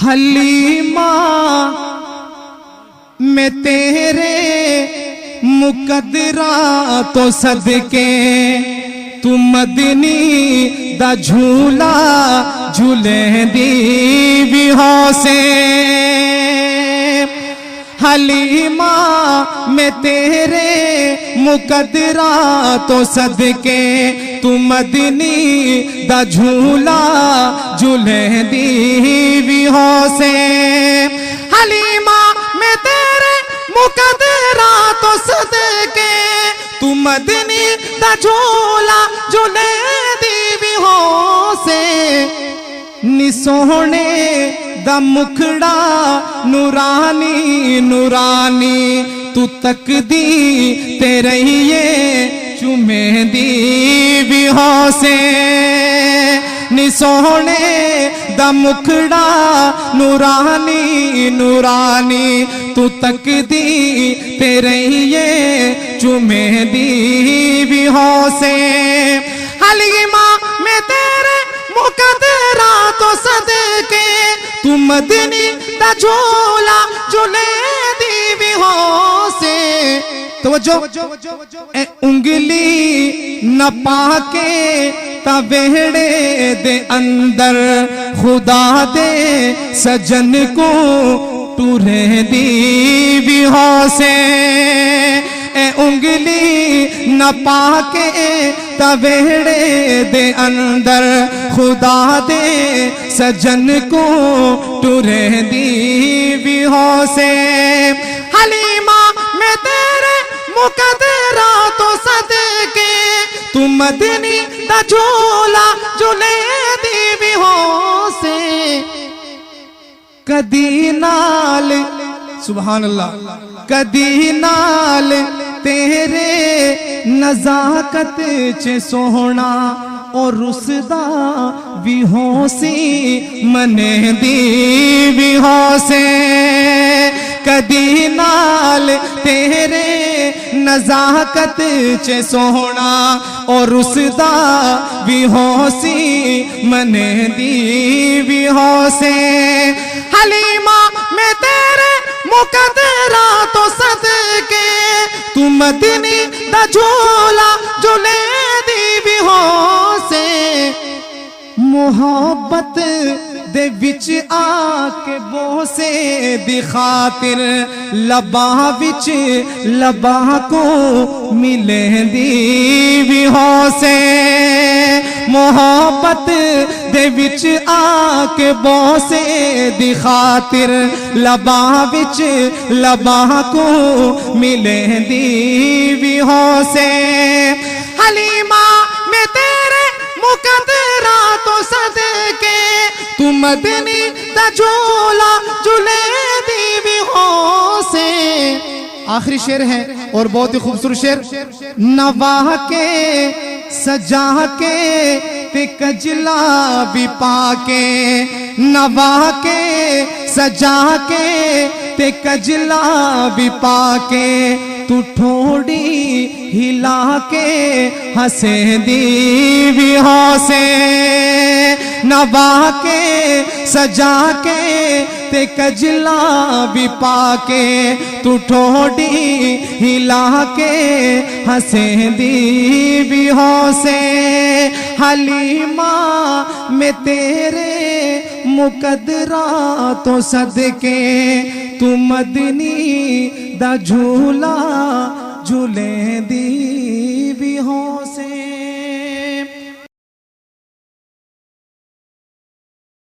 हलीमा मैं तेरे मुकदरा तो सदके तू मदनी दा झूला झूले दी भी होसे। हलीमा मैं तेरे मुकदरा तो सदके तू मदनी दा झूला झूले दी भी होसे। हलीमा मैं तेरे मुकदरा तो सदके तू मदनी दा झूला झूले दी भी होसे। नी सोहने दा मुखड़ा नूरानी नूरानी तू तकदी तेरे ये चुमे दी भी होसे। नी सोहने दा मुखड़ा नूरानी नूरानी तू तकदी तेरे ये चुमे दी भी होसे। हलीमा मैं तेरे मुकदरा तो सदके तू मदनी दा झूला झूले दी भी होसे। तवज्जो ए उंगली न पाके तवेड़े दे अंदर खुदा दे सजन को टूरे दी भी होसे। ए उंगली न पाके तवेड़े दे अंदर खुदा दे सजन को टूरे दी भी होसे। हलीमा मैं तेरे मुकदरा तो सदके तू मदनी दा झूला झूले दी भी होसे। कदी नाल सुभान अल्लाह कदी नाल तेरे नजाकत च सोहना और रुसदा भी होसी मने दी भी होसे। कदी नाल तेरे नजाकत च सोहना और रुसदा भी होसी मने दी भी होसे। हलीमा मैं तेरे मुकदरा तो सदके तू मदनी दा झूला झूले दी भी होसे। मोहब्बत दे विच आके बोसे दी खातिर लबा विच लबा को मिले दी भी होसे। मोहब्बत दे विच आके बोसे दी खातिर लबा विच लबा को मिले दी भी होसे। हलीमा मैं तेरे मुकदरा तो सदके तू मदनी दा झूला झूले दी भी होसे। आखिरी शेर है और बहुत ही खूबसूरत शेर। नवाह के सजा के ते कजला भी पाके नवाह के सजा के ते कजला भी पाके तू ठोड़ी हिला के हंसे दी भी होसे। नवाह के सजा के ते कजला भी पाके तू ठोड़ी हिला के हंसे दी भी होसे। हलीमा मैं तेरे मुकदरा तो सदके तू मदनी दा झूला झूले दी